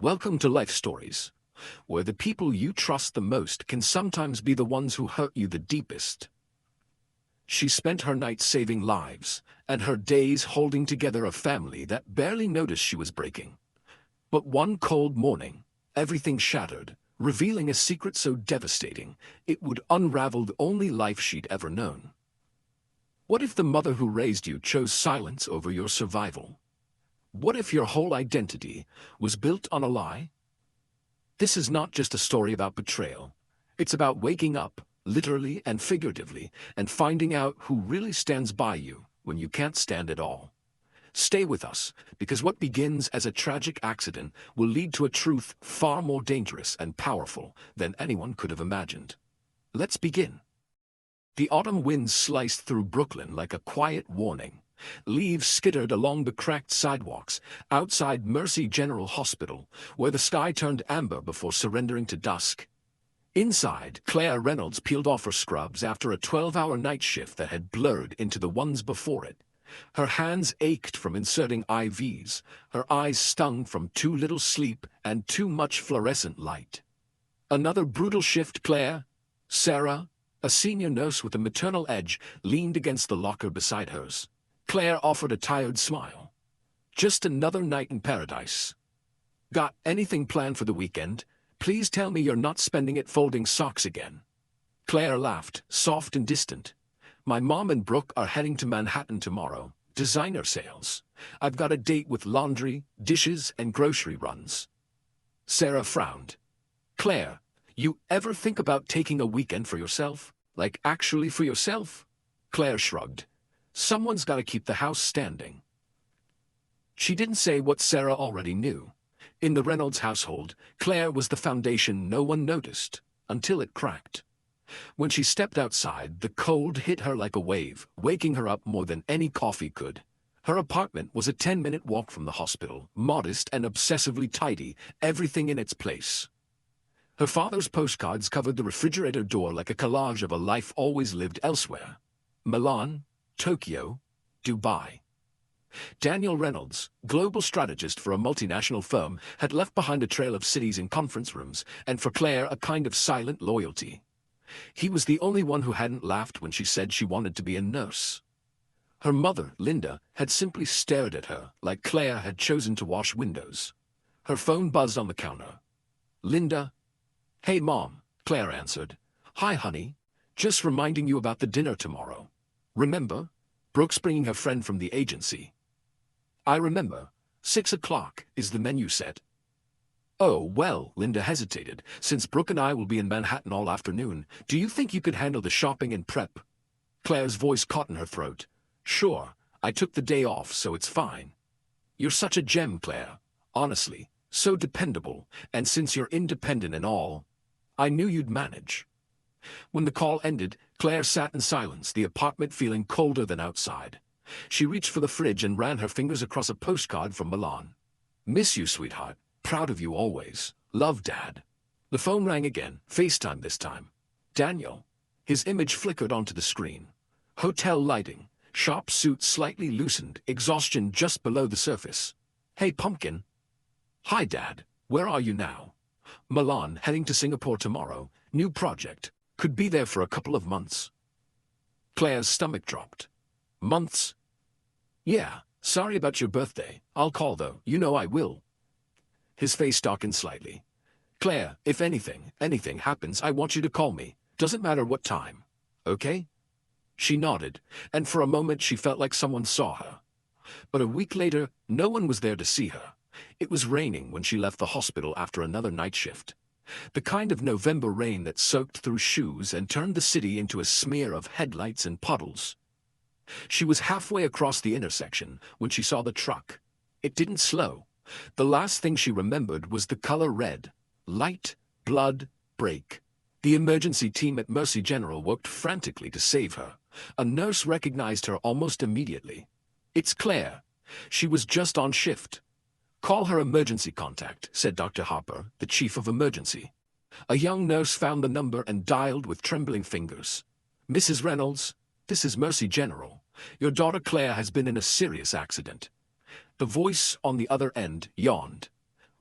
Welcome to Life Stories, where the people you trust the most can sometimes be the ones who hurt you the deepest. She spent her nights saving lives, and her days holding together a family that barely noticed she was breaking. But one cold morning, everything shattered, revealing a secret so devastating, it would unravel the only life she'd ever known. What if the mother who raised you chose silence over your survival? What if your whole identity was built on a lie? This is not just a story about betrayal. It's about waking up, literally and figuratively, and finding out who really stands by you when you can't stand at all. Stay with us, because what begins as a tragic accident will lead to a truth far more dangerous and powerful than anyone could have imagined. Let's begin. The autumn winds sliced through Brooklyn like a quiet warning. Leaves skittered along the cracked sidewalks outside Mercy General Hospital, where the sky turned amber before surrendering to dusk. Inside, Claire Reynolds peeled off her scrubs after a 12-hour night shift that had blurred into the ones before it. Her hands ached from inserting IVs, her eyes stung from too little sleep and too much fluorescent light. Another brutal shift, Claire. Sarah, a senior nurse with a maternal edge, leaned against the locker beside hers. Claire offered a tired smile. Just another night in paradise. Got anything planned for the weekend? Please tell me you're not spending it folding socks again. Claire laughed, soft and distant. My mom and Brooke are heading to Manhattan tomorrow. Designer sales. I've got a date with laundry, dishes, and grocery runs. Sarah frowned. Claire, you ever think about taking a weekend for yourself? Like actually for yourself? Claire shrugged. Someone's got to keep the house standing. She didn't say what Sarah already knew. In the Reynolds household, Claire was the foundation no one noticed, until it cracked. When she stepped outside, the cold hit her like a wave, waking her up more than any coffee could. Her apartment was a 10-minute walk from the hospital, modest and obsessively tidy, everything in its place. Her father's postcards covered the refrigerator door like a collage of a life always lived elsewhere. Milan, Tokyo, Dubai. Daniel Reynolds, global strategist for a multinational firm, had left behind a trail of cities and conference rooms, and for Claire a kind of silent loyalty. He was the only one who hadn't laughed when she said she wanted to be a nurse. Her mother, Linda, had simply stared at her like Claire had chosen to wash windows. Her phone buzzed on the counter. Linda. Hey Mom, Claire answered. Hi honey, just reminding you about the dinner tomorrow. Remember? Brooke's bringing her friend from the agency. I remember. 6 o'clock is the menu set. Oh, well, Linda hesitated. Since Brooke and I will be in Manhattan all afternoon, do you think you could handle the shopping and prep? Claire's voice caught in her throat. Sure, I took the day off, so it's fine. You're such a gem, Claire. Honestly, so dependable, and since you're independent and all, I knew you'd manage. When the call ended, Claire sat in silence, the apartment feeling colder than outside. She reached for the fridge and ran her fingers across a postcard from Milan. Miss you, sweetheart. Proud of you always. Love, Dad. The phone rang again, FaceTime this time. Daniel. His image flickered onto the screen. Hotel lighting, sharp suit slightly loosened, exhaustion just below the surface. Hey, Pumpkin. Hi, Dad. Where are you now? Milan, heading to Singapore tomorrow. New project. Could be there for a couple of months. Claire's stomach dropped. Months? Yeah, sorry about your birthday. I'll call though, you know I will. His face darkened slightly. Claire, if anything happens, I want you to call me. Doesn't matter what time. Okay? She nodded, and for a moment she felt like someone saw her. But a week later, no one was there to see her. It was raining when she left the hospital after another night shift. The kind of November rain that soaked through shoes and turned the city into a smear of headlights and puddles. She was halfway across the intersection when she saw the truck. It didn't slow. The last thing she remembered was the color red. Light, blood, break. The emergency team at Mercy General worked frantically to save her. A nurse recognized her almost immediately. It's Claire. She was just on shift. Call her emergency contact, said Dr. Harper, the chief of emergency. A young nurse found the number and dialed with trembling fingers. Mrs. Reynolds, this is Mercy General. Your daughter Claire has been in a serious accident. The voice on the other end yawned.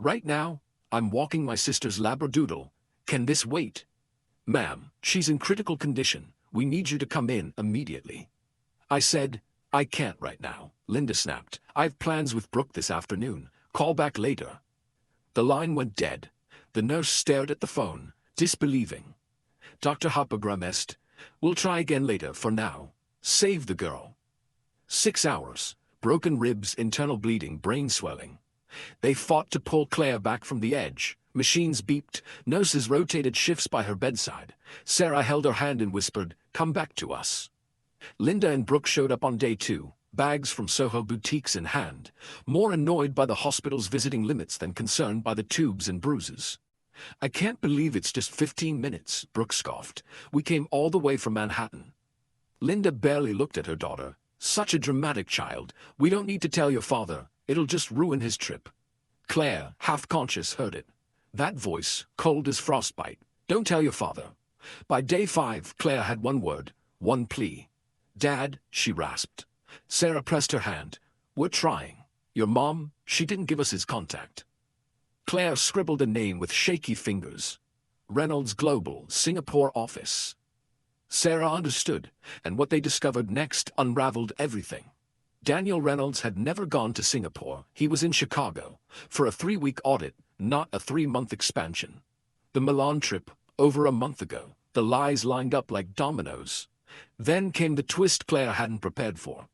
Right now, I'm walking my sister's labradoodle. Can this wait? Ma'am, she's in critical condition. We need you to come in immediately. I said, I can't right now. Linda snapped. I've plans with Brooke this afternoon. Call back later. The line went dead. The nurse stared at the phone, disbelieving. Dr. Hopper grimaced. We'll try again later. For now, save the girl. 6 hours. Broken ribs, internal bleeding, brain swelling. They fought to pull Claire back from the edge. Machines beeped. Nurses rotated shifts by her bedside. Sarah held her hand and whispered, come back to us. Linda and Brooke showed up on day 2, bags from Soho boutiques in hand, more annoyed by the hospital's visiting limits than concerned by the tubes and bruises. I can't believe it's just 15 minutes, Brooke scoffed. We came all the way from Manhattan. Linda barely looked at her daughter. Such a dramatic child. We don't need to tell your father. It'll just ruin his trip. Claire, half conscious, heard it. That voice, cold as frostbite. Don't tell your father. By day 5, Claire had one word, one plea. Dad, she rasped. Sarah pressed her hand. We're trying. Your mom, she didn't give us his contact. Claire scribbled a name with shaky fingers. Reynolds Global, Singapore office. Sarah understood, and what they discovered next unraveled everything. Daniel Reynolds had never gone to Singapore. He was in Chicago for a 3-week audit, not a 3-month expansion. The Milan trip, over a month ago. The lies lined up like dominoes. Then came the twist Claire hadn't prepared for.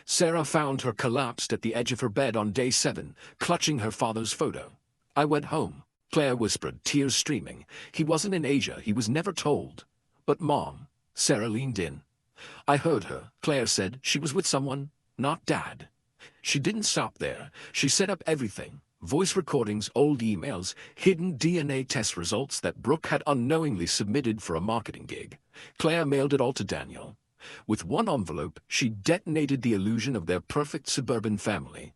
Sarah found her collapsed at the edge of her bed on day 7, clutching her father's photo. I went home, Claire whispered, tears streaming. He wasn't in Asia, he was never told. But Mom, Sarah leaned in. I heard her, Claire said. She was with someone, not Dad. She didn't stop there. She set up everything. Voice recordings, old emails, hidden DNA test results that Brooke had unknowingly submitted for a marketing gig. Claire mailed it all to Daniel. With one envelope, she detonated the illusion of their perfect suburban family.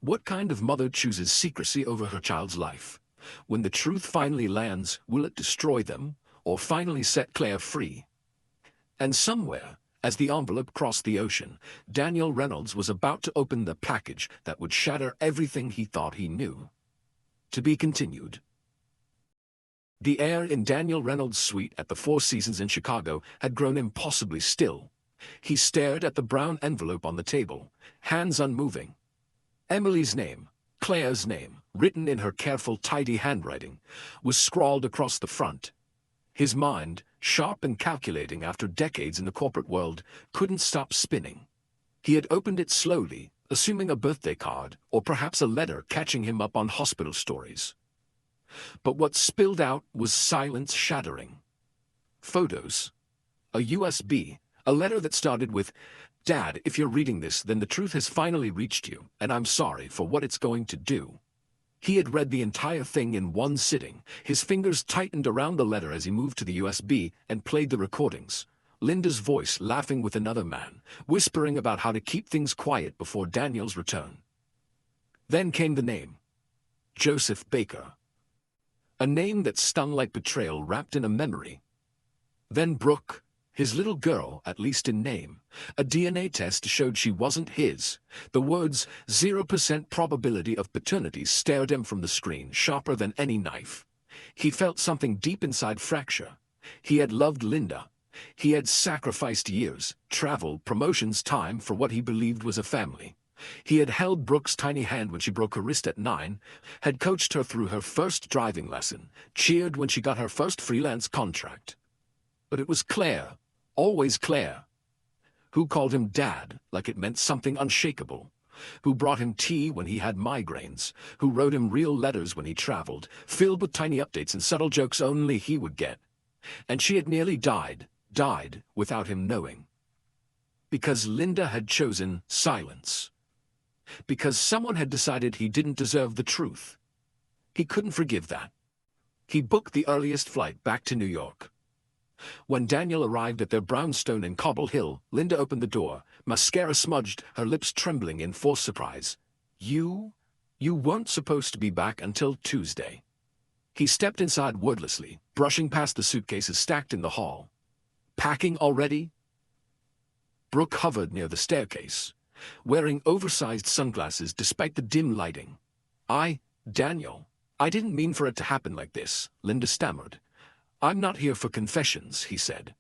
What kind of mother chooses secrecy over her child's life? When the truth finally lands, will it destroy them, or finally set Claire free? And somewhere, as the envelope crossed the ocean, Daniel Reynolds was about to open the package that would shatter everything he thought he knew. To be continued. The air in Daniel Reynolds' suite at the Four Seasons in Chicago had grown impossibly still. He stared at the brown envelope on the table, hands unmoving. Emily's name, Claire's name, written in her careful, tidy handwriting, was scrawled across the front. His mind, sharp and calculating after decades in the corporate world, couldn't stop spinning. He had opened it slowly, assuming a birthday card, or perhaps a letter catching him up on hospital stories. But what spilled out was silence-shattering. Photos. A USB, a letter that started with, Dad, if you're reading this, then the truth has finally reached you, and I'm sorry for what it's going to do. He had read the entire thing in one sitting. His fingers tightened around the letter as he moved to the USB and played the recordings. Linda's voice laughing with another man, whispering about how to keep things quiet before Daniel's return. Then came the name. Joseph Baker. A name that stung like betrayal wrapped in a memory. Then Brooke, his little girl, at least in name. A DNA test showed she wasn't his. The words 0% probability of paternity stared him from the screen, sharper than any knife. He felt something deep inside fracture. He had loved Linda. He had sacrificed years, travel, promotions, time for what he believed was a family. He had held Brooke's tiny hand when she broke her wrist at 9, had coached her through her first driving lesson, cheered when she got her first freelance contract. But it was Claire, always Claire, who called him Dad like it meant something unshakable, who brought him tea when he had migraines, who wrote him real letters when he traveled, filled with tiny updates and subtle jokes only he would get. And she had nearly died without him knowing. Because Linda had chosen silence. Because someone had decided he didn't deserve the truth. He couldn't forgive that. He booked the earliest flight back to New York. When Daniel arrived at their brownstone in Cobble Hill, Linda opened the door, mascara smudged, her lips trembling in forced surprise. You weren't supposed to be back until Tuesday. He stepped inside wordlessly, brushing past the suitcases stacked in the hall. Packing already? Brooke hovered near the staircase, wearing oversized sunglasses despite the dim lighting. Daniel, I didn't mean for it to happen like this, Linda stammered. I'm not here for confessions, he said.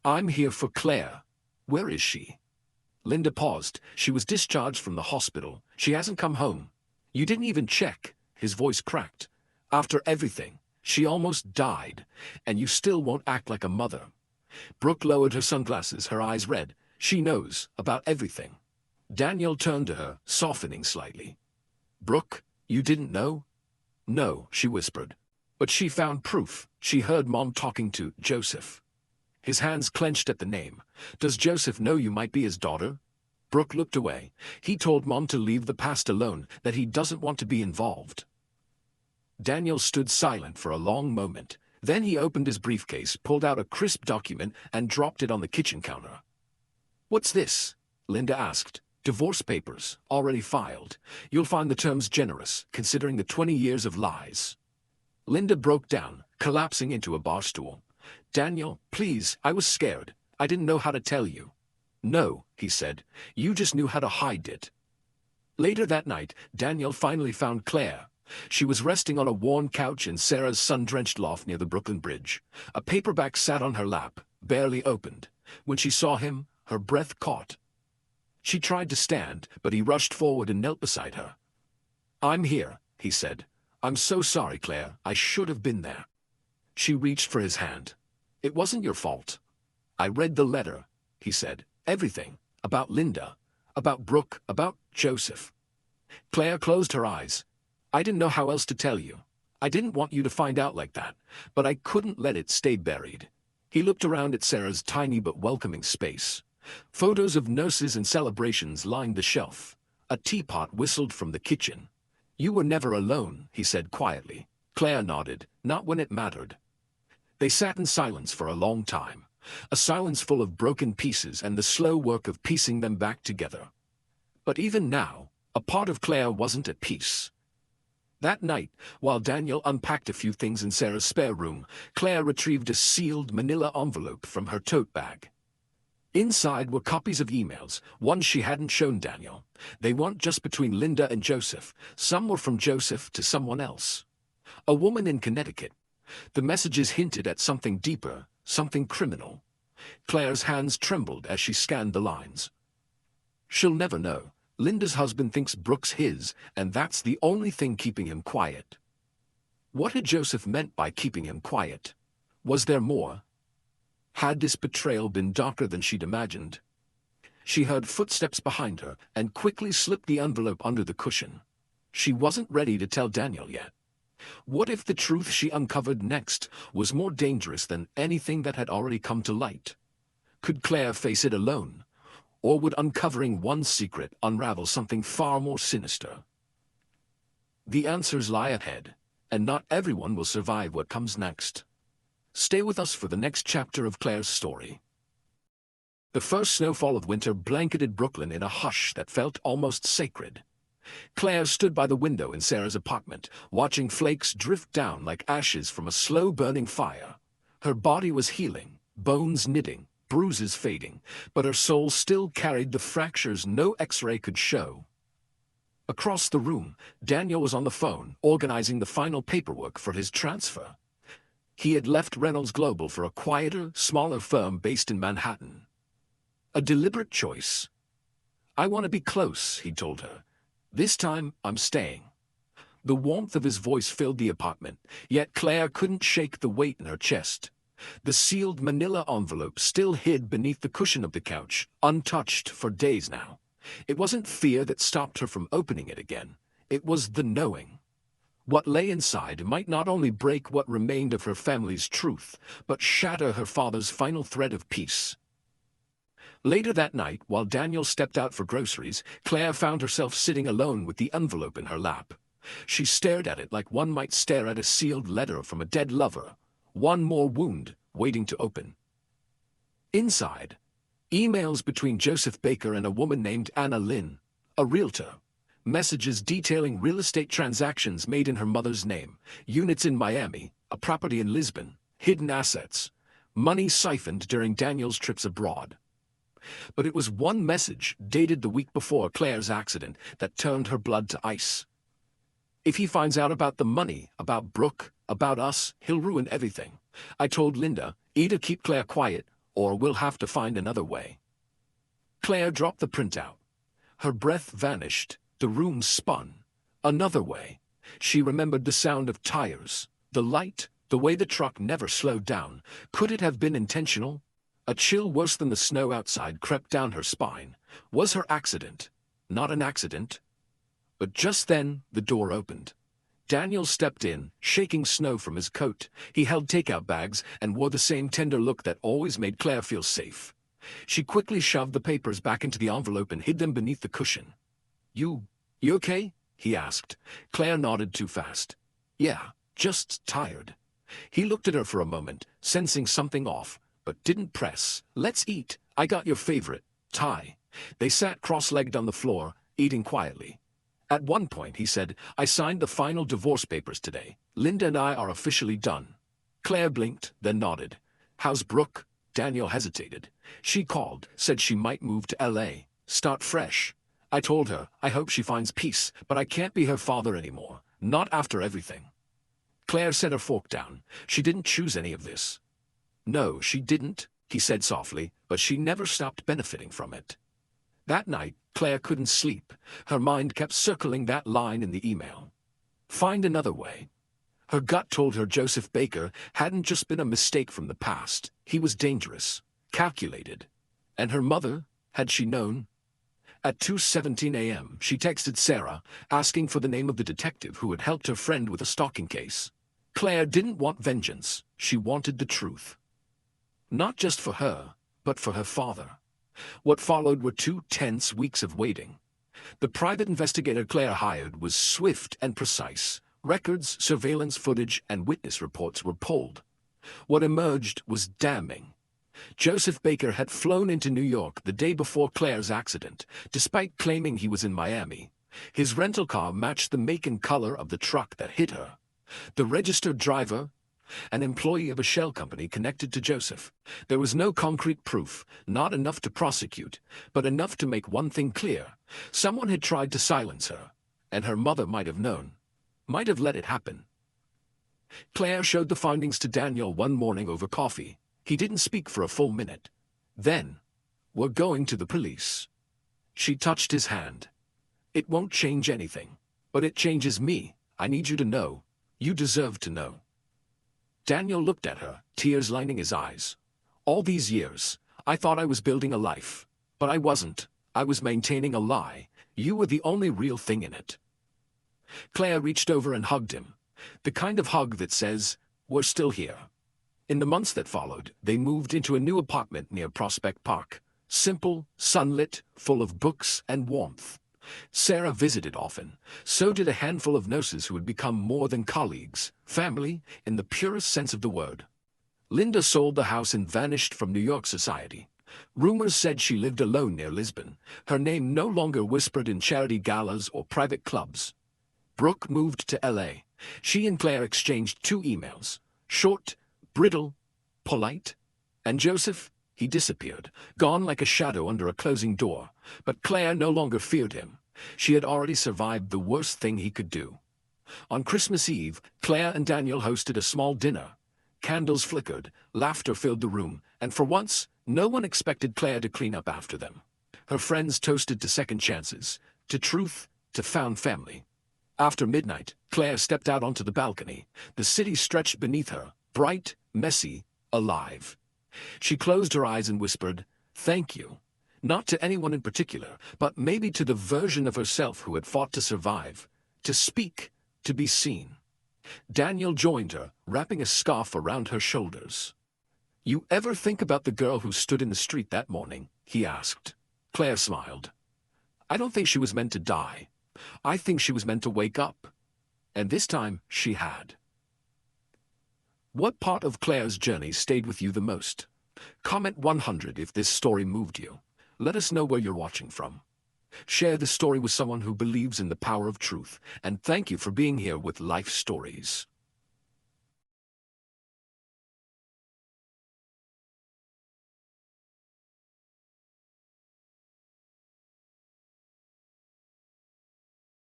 I'm here for Claire. Where is she? Linda paused. She was discharged from the hospital. She hasn't come home. You didn't even check. His voice cracked. After everything, she almost died, and you still won't act like a mother. Brooke lowered her sunglasses, her eyes red. She knows about everything. Daniel turned to her, softening slightly. Brooke, you didn't know? No, she whispered. But she found proof. She heard Mom talking to Joseph. His hands clenched at the name. Does Joseph know you might be his daughter? Brooke looked away. He told Mom to leave the past alone, that he doesn't want to be involved. Daniel stood silent for a long moment. Then he opened his briefcase, pulled out a crisp document, and dropped it on the kitchen counter. What's this? Linda asked. Divorce papers, already filed. You'll find the terms generous, considering the 20 years of lies. Linda broke down, collapsing into a bar stool. Daniel, please, I was scared. I didn't know how to tell you. No, he said. You just knew how to hide it. Later that night, Daniel finally found Claire. She was resting on a worn couch in Sarah's sun-drenched loft near the Brooklyn Bridge. A paperback sat on her lap, barely opened. When she saw him, her breath caught. She tried to stand, but he rushed forward and knelt beside her. I'm here, he said. I'm so sorry, Claire. I should have been there. She reached for his hand. It wasn't your fault. I read the letter, he said. Everything. About Linda. About Brooke. About Joseph. Claire closed her eyes. I didn't know how else to tell you. I didn't want you to find out like that, but I couldn't let it stay buried. He looked around at Sarah's tiny but welcoming space. Photos of nurses and celebrations lined the shelf. A teapot whistled from the kitchen. You were never alone, he said quietly. Claire nodded, not when it mattered. They sat in silence for a long time, a silence full of broken pieces and the slow work of piecing them back together. But even now, a part of Claire wasn't at peace. That night, while Daniel unpacked a few things in Sarah's spare room, Claire retrieved a sealed manila envelope from her tote bag. Inside were copies of emails, ones she hadn't shown Daniel. They weren't just between Linda and Joseph. Some were from Joseph to someone else. A woman in Connecticut. The messages hinted at something deeper, something criminal. Claire's hands trembled as she scanned the lines. She'll never know. Linda's husband thinks Brooke's his, and that's the only thing keeping him quiet. What had Joseph meant by keeping him quiet? Was there more? Had this betrayal been darker than she'd imagined? She heard footsteps behind her and quickly slipped the envelope under the cushion. She wasn't ready to tell Daniel yet. What if the truth she uncovered next was more dangerous than anything that had already come to light? Could Claire face it alone? Or would uncovering one secret unravel something far more sinister? The answers lie ahead, and not everyone will survive what comes next. Stay with us for the next chapter of Claire's story. The first snowfall of winter blanketed Brooklyn in a hush that felt almost sacred. Claire stood by the window in Sarah's apartment, watching flakes drift down like ashes from a slow-burning fire. Her body was healing, bones knitting, bruises fading, but her soul still carried the fractures no X-ray could show. Across the room, Daniel was on the phone, organizing the final paperwork for his transfer. He had left Reynolds Global for a quieter, smaller firm based in Manhattan. A deliberate choice. I want to be close, he told her. This time, I'm staying. The warmth of his voice filled the apartment, yet Claire couldn't shake the weight in her chest. The sealed manila envelope still hid beneath the cushion of the couch, untouched for days now. It wasn't fear that stopped her from opening it again. It was the knowing. What lay inside might not only break what remained of her family's truth, but shatter her father's final thread of peace. Later that night, while Daniel stepped out for groceries, Claire found herself sitting alone with the envelope in her lap. She stared at it like one might stare at a sealed letter from a dead lover, one more wound waiting to open. Inside, emails between Joseph Baker and a woman named Anna Lynn, a realtor. Messages detailing real estate transactions made in her mother's name, units in Miami, a property in Lisbon, hidden assets, money siphoned during Daniel's trips abroad. But it was one message, dated the week before Claire's accident, that turned her blood to ice. If he finds out about the money, about Brooke, about us, he'll ruin everything. I told Linda, either keep Claire quiet, or we'll have to find another way. Claire dropped the printout. Her breath vanished. The room spun. Another way. She remembered the sound of tires, the light, the way the truck never slowed down. Could it have been intentional? A chill worse than the snow outside crept down her spine. Was her accident not an accident? But just then, the door opened. Daniel stepped in, shaking snow from his coat. He held takeout bags and wore the same tender look that always made Claire feel safe. She quickly shoved the papers back into the envelope and hid them beneath the cushion. You okay?" he asked. Claire nodded too fast. "Yeah, just tired." He looked at her for a moment, sensing something off, but didn't press. "Let's eat. I got your favorite, Thai." They sat cross-legged on the floor, eating quietly. At one point, he said, "I signed the final divorce papers today. Linda and I are officially done." Claire blinked, then nodded. "How's Brooke?" Daniel hesitated. "She called, said she might move to LA, start fresh. I told her, I hope she finds peace, but I can't be her father anymore, not after everything." Claire set her fork down. She didn't choose any of this. "No, she didn't," he said softly, "but she never stopped benefiting from it." That night, Claire couldn't sleep. Her mind kept circling that line in the email. Find another way. Her gut told her Joseph Baker hadn't just been a mistake from the past. He was dangerous, calculated. And her mother, had she known? At 2:17 a.m., she texted Sarah, asking for the name of the detective who had helped her friend with a stalking case. Claire didn't want vengeance. She wanted the truth. Not just for her, but for her father. What followed were 2 tense weeks of waiting. The private investigator Claire hired was swift and precise. Records, surveillance footage, and witness reports were pulled. What emerged was damning. Joseph Baker had flown into New York the day before Claire's accident, despite claiming he was in Miami. His rental car matched the make and color of the truck that hit her. The registered driver, an employee of a shell company connected to Joseph. There was no concrete proof, not enough to prosecute, but enough to make one thing clear. Someone had tried to silence her, and her mother might have known. Might have let it happen. Claire showed the findings to Daniel one morning over coffee. He didn't speak for a full minute. Then, "We're going to the police." She touched his hand. "It won't change anything, but it changes me. I need you to know. You deserve to know." Daniel looked at her, tears lining his eyes. "All these years, I thought I was building a life. But I wasn't. I was maintaining a lie. You were the only real thing in it." Claire reached over and hugged him. The kind of hug that says, "We're still here." In the months that followed, they moved into a new apartment near Prospect Park. Simple, sunlit, full of books and warmth. Sarah visited often. So did a handful of nurses who had become more than colleagues, family, in the purest sense of the word. Linda sold the house and vanished from New York society. Rumors said she lived alone near Lisbon, her name no longer whispered in charity galas or private clubs. Brooke moved to LA. She and Claire exchanged 2 emails. Short, brittle, polite. And Joseph? He disappeared, gone like a shadow under a closing door. But Claire no longer feared him. She had already survived the worst thing he could do. On Christmas Eve, Claire and Daniel hosted a small dinner. Candles flickered, laughter filled the room, and for once, no one expected Claire to clean up after them. Her friends toasted to second chances, to truth, to found family. After midnight, Claire stepped out onto the balcony. The city stretched beneath her, bright, messy, alive. She closed her eyes and whispered, "Thank you." Not to anyone in particular, but maybe to the version of herself who had fought to survive, to speak, to be seen. Daniel joined her, wrapping a scarf around her shoulders. "You ever think about the girl who stood in the street that morning?" he asked. Claire smiled. "I don't think she was meant to die. I think she was meant to wake up." And this time, she had. What part of Claire's journey stayed with you the most? Comment 100 if this story moved you. Let us know where you're watching from. Share the story with someone who believes in the power of truth, and thank you for being here with Life Stories.